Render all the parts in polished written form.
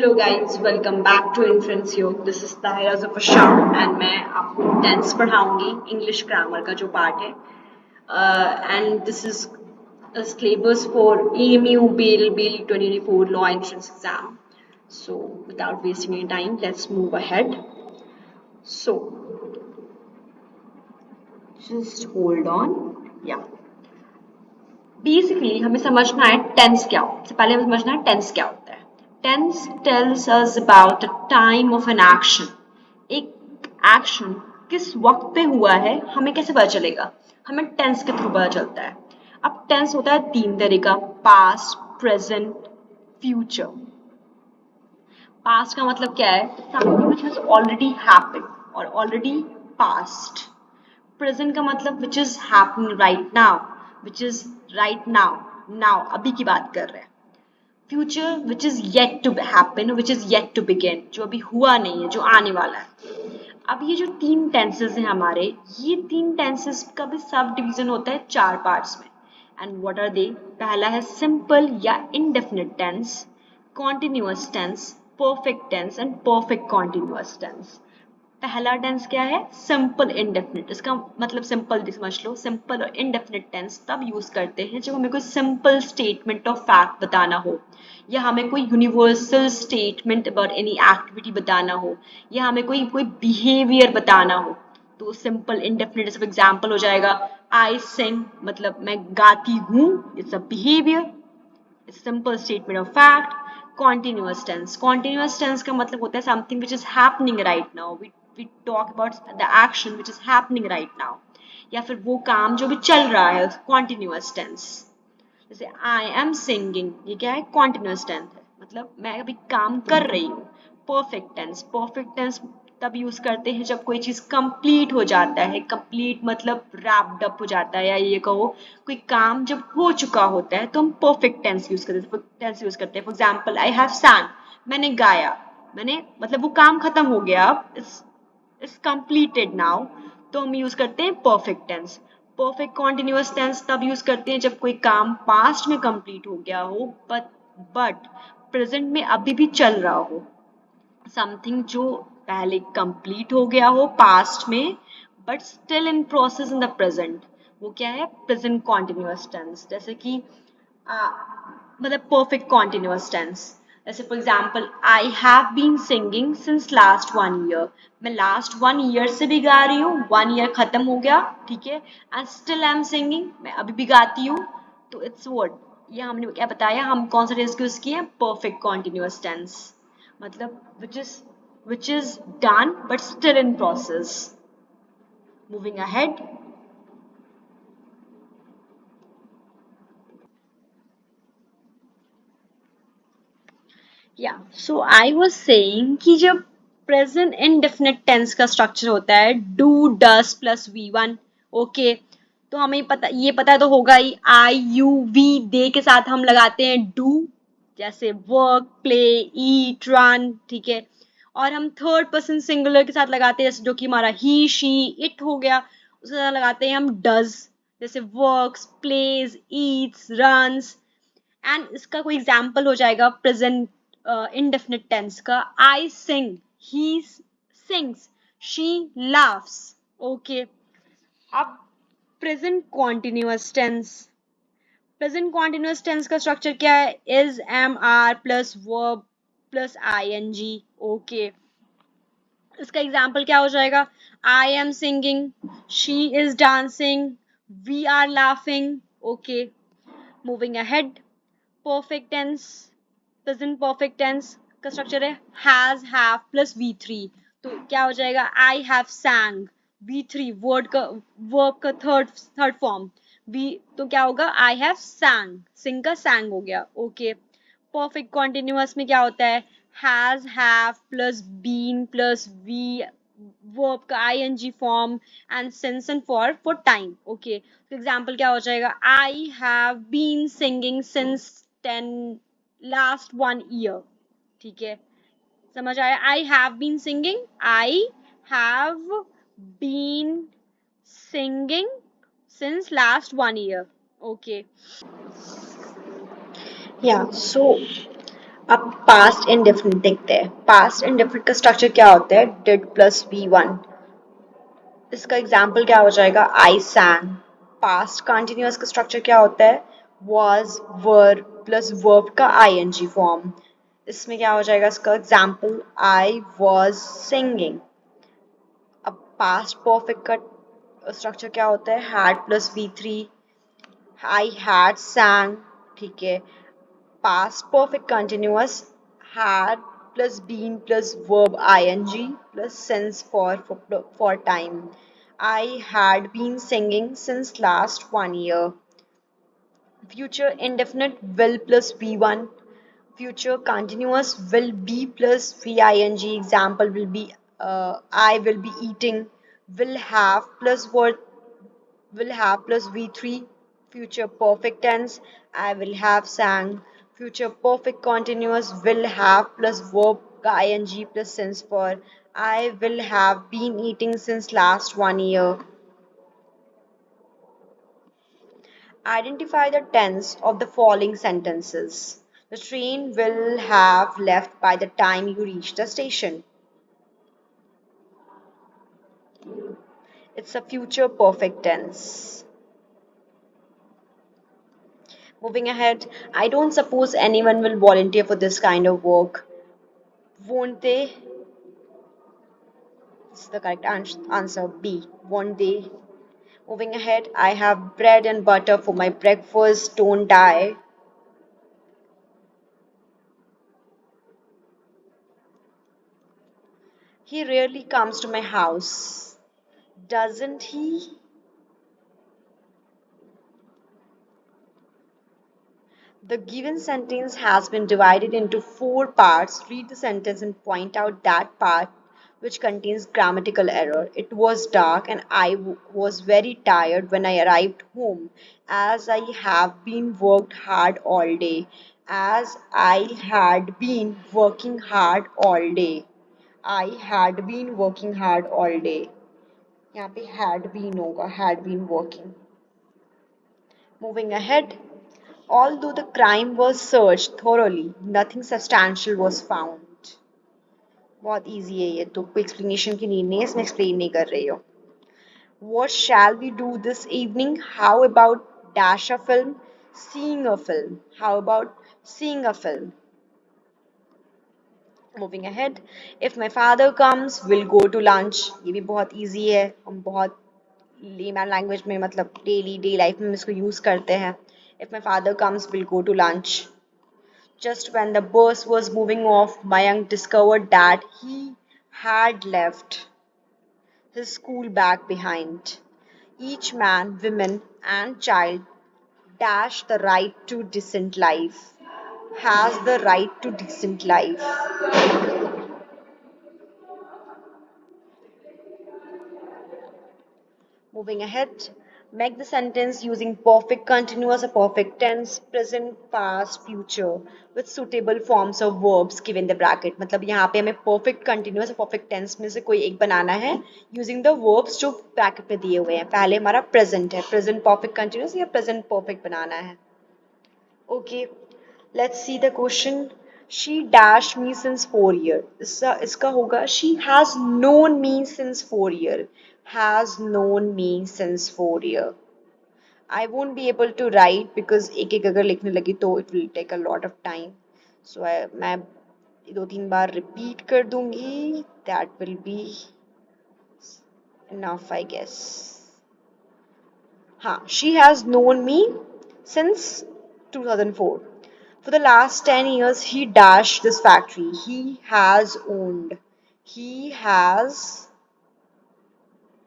Hello guys, welcome back to influence yog. This is Tahira Zafar Shah and मैं आपको tense पढ़ाऊंगी, English grammar का जो पार्ट है। And this is syllabus for EMU BEL 2024 law entrance exam. So without wasting any time, let's move ahead. So just hold on. Yeah. Basically हमें समझना है tense क्या होता है. सबसे पहले हमें समझना है टेंस क्या होता है. Tense tells us about the time of an action. एक एक्शन किस वक्त पे हुआ है हमें कैसे पता चलेगा? हमें टेंस के थ्रू पता चलता है. अब टेंस होता है तीन तरह का: पास्ट, प्रेजेंट, फ्यूचर. पास्ट का मतलब क्या है? Something which has already happened और ऑलरेडी पास्ट. प्रेजेंट का मतलब which is happening right now, which is right now, now अभी की बात कर रहे हैं. Future which is yet to happen, which is yet to begin, जो अभी हुआ नहीं है, जो आने वाला है. अब ये जो तीन टेंसेस हैं हमारे, ये तीन टेंसेस का भी सब डिवीजन होता है चार पार्ट्स में. And what are they? पहला है सिंपल या indefinite tense, continuous tense, perfect tense and perfect continuous tense. पहला टेंस क्या है? Simple indefinite. इसका मतलब सिंपल समझ लो. सिंपल और इनडेफिनिट टेंस तब यूज करते हैं जब हमें कोई सिंपल स्टेटमेंट ऑफ फैक्ट बताना हो, या हमें कोई universal statement about any activity बताना हो, या हमें कोई कोई बिहेवियर बताना हो. तो सिंपल इनडेफिनिट इसका एग्जाम्पल हो जाएगा आई सिंग, मतलब मैं गाती हूँ. It's a behaviour, simple statement of fact. continuous tense, continuous tense का मतलब होता है something which is happening right now. We talk about the action which is happening right now, या फिर वो काम जो भी चल रहा है, continuous tense. जैसे I am singing, ये क्या है? continuous tense है, मतलब मैं अभी काम कर रही हूँ. perfect tense, perfect tense तब यूज करते हैं जब कोई चीज कंप्लीट हो जाता है. कंप्लीट मतलब रैप्ड अप हो जाता है, या ये कहो कोई काम जब हो चुका होता है तो हम परफेक्ट टेंस यूज करते हैं. For example I have sang, मैंने गाया. मैंने मतलब वो काम खत्म हो गया, अब इट्स कंप्लीटेड नाउ, तो हम यूज करते हैं perfect tense. Perfect continuous tense तब यूज करते हैं जब कोई काम पास्ट में कंप्लीट हो गया हो, बट प्रेजेंट में अभी भी चल रहा हो. समथिंग जो पहले कंप्लीट हो गया हो पास्ट में, but still in process in the present, वो क्या है? Present continuous tense. जैसे कि मतलब परफेक्ट कॉन्टिन्यूअस टेंस. जैसे for example I have been singing since last 1 year. मैं लास्ट 1 year से भी गा रही हूँ. 1 year खत्म हो गया, ठीक है, and still I am singing, मैं अभी भी गाती हूँ. तो इट्स व्हाट, ये हमने क्या बताया? हम कौन सा टेंस यूज किए? Perfect continuous tense. मतलब which is done but still in process. Moving ahead. Yeah, so I was saying कि जब present indefinite tense का structure होता है do does plus V1, okay, तो हमें ये पता तो होगा ही. I you we they के साथ हम लगाते हैं do, जैसे work, play, eat, run, ठीक है. और हम थर्ड पर्सन सिंगुलर के साथ लगाते हैं, जैसे जो कि हमारा he she it हो गया, उसके साथ लगाते हैं हम does, जैसे works, plays, eats, runs. And इसका कोई एग्जाम्पल हो जाएगा प्रेजेंट indefinite टेंस का. I sing, he sings, she laughs. Okay. अब present continuous tense. Present continuous tense का स्ट्रक्चर क्या है? Is, am, are plus verb plus ING. Okay. इसका एग्जाम्पल क्या हो जाएगा? I am singing, she is dancing, we are laughing. Okay. Moving ahead. Perfect tense. Present perfect tense का structure है has, have plus V3. तो क्या हो जाएगा? I have sang, V3 verb का थर्ड फॉर्म. वी तो क्या होगा? आई हैव sang, सिंग का sang हो गया. ओके. परफेक्ट कॉन्टिन्यूअस में क्या होता है? Has, have plus been plus V, verb का ING form and since and for time. Okay. तो एग्जाम्पल क्या हो जाएगा? I have been singing since 10 last 1 year. ठीक है, समझ आया? I have been singing, I have been singing since last 1 year. Okay. या सो अब पास्ट इंडेफिनिट देखते हैं। पास्ट इंडेफिनिट का स्ट्रक्चर क्या होता है? Did plus V one. इसका एग्जाम्पल क्या हो जाएगा? I sang. पास्ट कंटिन्यूअस का स्ट्रक्चर क्या होता है? वॉज, वर प्लस वर्ब का आईएनजी फॉर्म। इसमें क्या हो जाएगा इसका एग्जाम्पल? I was singing. अब पास्ट परफेक्ट का स्ट्रक्चर क्या होता है? Had plus V three. I had sang. ठीक है। Past perfect continuous had plus been plus verb ing plus sense for time. I had been singing since last 1 year. Future indefinite will plus v1. Future continuous will be plus ving. Example will be I will be eating. Will have plus V3. Future perfect tense, I will have sang. Future perfect continuous will have plus verb का ing plus sense for I will have been eating since last 1 year. Identify the tense of the following sentences. The train will have left by the time you reach the station. It's a future perfect tense. Moving ahead, I don't suppose anyone will volunteer for this kind of work. Won't they? This is the correct answer. B. Won't they? Moving ahead, I have bread and butter for my breakfast. Don't die. He rarely comes to my house. Doesn't he? The given sentence has been divided into four parts. Read the sentence and point out that part which contains grammatical error. It was dark and was very tired when I arrived home, as I have been worked hard all day. As I had been working hard all day. I had been working hard all day. यहाँ पे had been होगा, had been working. Moving ahead, although the crime was searched thoroughly, nothing substantial was found. बहुत easy है ये तो, कोई explanation की need नहीं है, इसमें explain नहीं कर रही हो. What shall we do this evening? How about dash a film? Seeing a film. How about seeing a film? Moving ahead, if my father comes, we'll go to lunch. ये भी बहुत easy है, हम बहुत लेमैन लैंग्वेज में मतलब daily day life में इसको यूज करते हैं. If my father comes, we'll go to lunch. Just when the bus was moving off, Mayank discovered that he had left his school bag behind. Each man, woman, and child dash the right to decent life. Has the right to decent life. Moving ahead, make the sentence using perfect continuous or perfect tense, present, past, future with suitable forms of verbs given the bracket. मतलब यहाँ पे हमें perfect continuous और perfect tense में से कोई एक बनाना है using the verbs जो bracket में दिए हुए हैं. पहले हमारा present है, present perfect continuous या present perfect बनाना है. Okay, let's see the question. She dashed me since 4 years. इसका होगा she has known me since 4 years. Has known me since 4 years. I won't be able to write because एक एक अगर लिखने लगी तो it will take a lot of time. So मैं दो तीन बार repeat कर दूंगी. That will be enough, I guess. हाँ, she has known me since 2004. For the last 10 years, he dashed this factory. He has owned. He has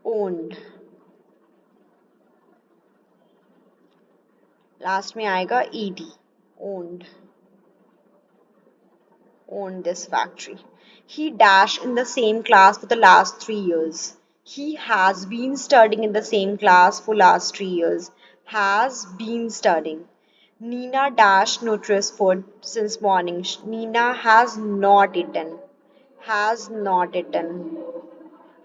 owned. Last में आएगा ed. Owned. Owned this factory. He dashed in the same class for the last 3 years. He has been studying in the same class for last 3 years. Has been studying. Nina dashed nutritious food since morning. Nina has not eaten. Has not eaten.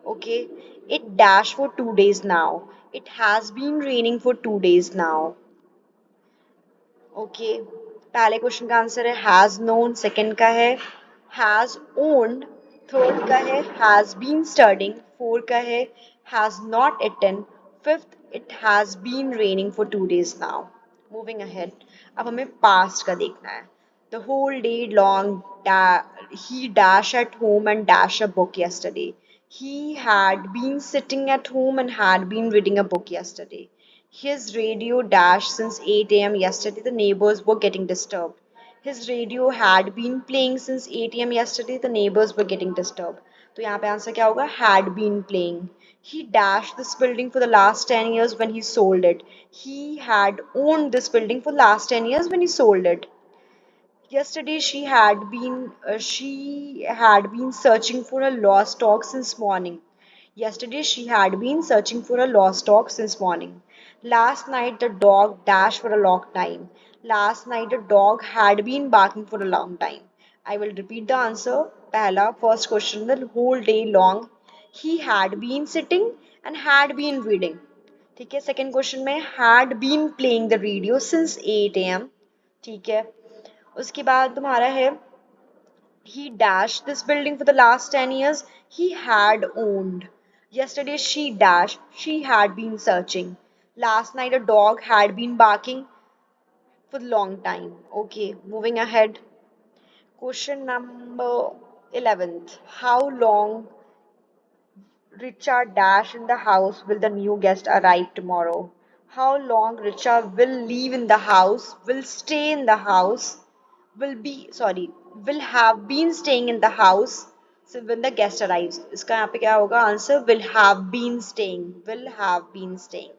Okay, it dashed for 2 days now. It has been raining for 2 days now. Okay, पहले question का answer है has known, second का है has owned, third का है has been studying, fourth का है has not eaten, fifth it has been raining for 2 days now. Moving ahead, अब हमें पास्ट का देखना है। The whole day long he dash at home and dash a book yesterday. He had been sitting at home and had been reading a book yesterday. His radio dashed since 8 a.m. yesterday. The neighbors were getting disturbed. His radio had been playing since 8 a.m. yesterday. The neighbors were getting disturbed. तो यहाँ पे answer क्या होगा? Had been playing. He dashed this building for the last 10 years when he sold it. He had owned this building for the last 10 years when he sold it. Yesterday she had been searching for a lost dog since morning. Yesterday she had been searching for a lost dog since morning. Last night the dog dashed for a long time. Last night the dog had been barking for a long time. I will repeat the answer. Pehla, first question, the whole day long he had been sitting and had been reading. ठीक है, second question में had been playing the radio since 8 a.m. ठीक है, उसके बाद तुम्हारा है he dashed this building for the last 10 years. He had owned. Yesterday she dashed. She had been searching. Last night a dog had been barking for a long time. Okay, moving ahead. Question number 11th. How long Richard dash in the house will the new guest arrive tomorrow? How long Richard will live in the house, will stay in the house, will have been staying in the house so when the guest arrives. इसका यहाँ पे क्या होगा answer? Will have been staying.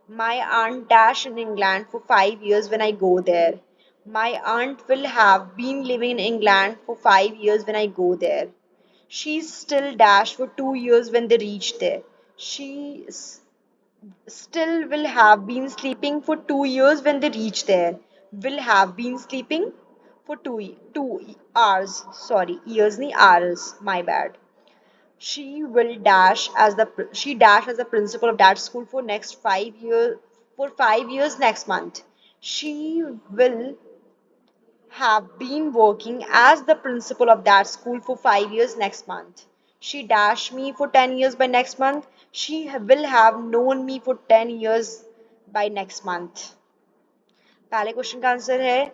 My aunt dash in England for 5 years when I go there. My aunt will have been living in England for 5 years when I go there. She still dash for 2 years when they reach there. She still will have been sleeping for 2 years when they reach there. Will have been sleeping for 2 hours. Sorry, years nahi hours. My bad. She dash as the principal of that school for next 5 years, for 5 years next month. She will have been working as the principal of that school for 5 years next month. She dashed me for 10 years by next month. She will have known me for 10 years by next month. पहले question का answer है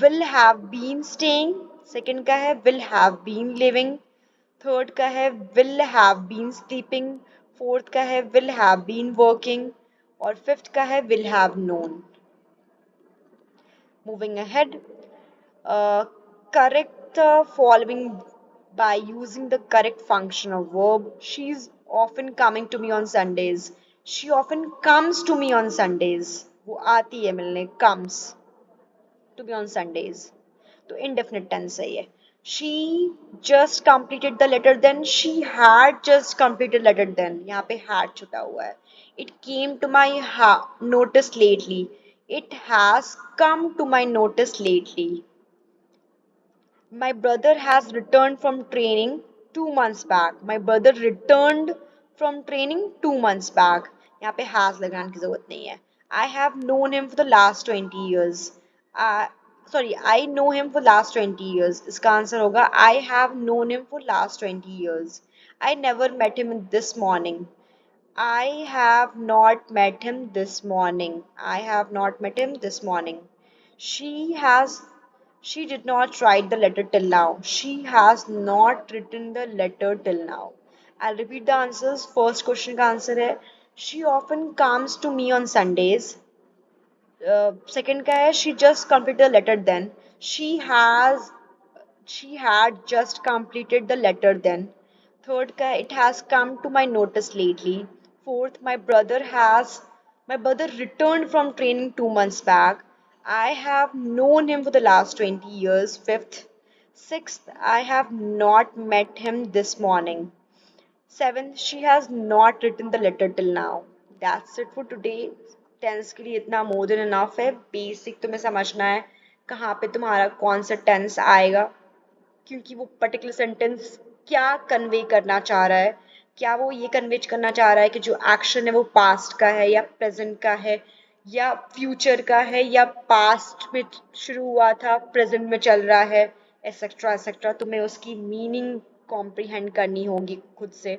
will have been staying, second का है will have been living, third का है will have been sleeping, fourth का है will have been working और फिफ्थ का है will have known. Moving ahead, correct the following by using the correct function of verb. She's often coming to me on Sundays. She often comes to me on Sundays. वो आती है मिलने, comes to me on Sundays. तो indefinite tense है ये. She just completed the letter then. She had just completed letter then. यहाँ पे had छुटा हुआ है. It came to my notice lately. It has come to my notice lately. My brother has returned from training 2 months back. My brother returned from training 2 months back. यहाँ पे has लगाने की जरूरत नहीं है. I have known him for the last 20 years. I know him for last 20 years. इसका answer होगा I have known him for last 20 years. I never met him this morning. I have not met him this morning. I have not met him this morning. She has she did not write the letter till now. She has not written the letter till now. I'll repeat the answers. First question का answer है she often comes to me on Sundays. Second का है she just completed the letter then. She had just completed the letter then. Third का it has come to my notice lately. Fourth, my brother returned from training 2 months back. I have known him for the last 20 years. Fifth, sixth, I have not met him this morning. Seventh, she has not written the letter till now. That's it for today. टेंस के लिए इतना more than enough है. Basic तुम्हें समझना है कहाँ पे तुम्हारा कौन सा टेंस आएगा, क्योंकि वो पर्टिकुलर सेंटेंस क्या कन्वे करना चाह रहा है. क्या वो ये कन्वे करना चाह रहा है कि जो एक्शन है वो पास्ट का है या प्रेजेंट का है या फ्यूचर का है या पास्ट में शुरू हुआ था प्रेजेंट में चल रहा है, एसेट्रा एसेट्रा। तुम्हें उसकी मीनिंग कॉम्प्रिहेंड करनी होगी खुद से।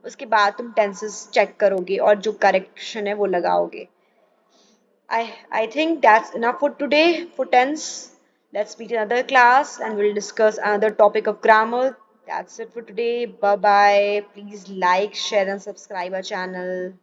उसके बाद तुम टेंसेस चेक करोगे और जो करेक्शन है वो लगाओगे। I think that's enough for today for tense. Let's meet in another class and we'll discuss another topic of grammar. That's it for today. Bye bye. Please like, share, and subscribe our channel.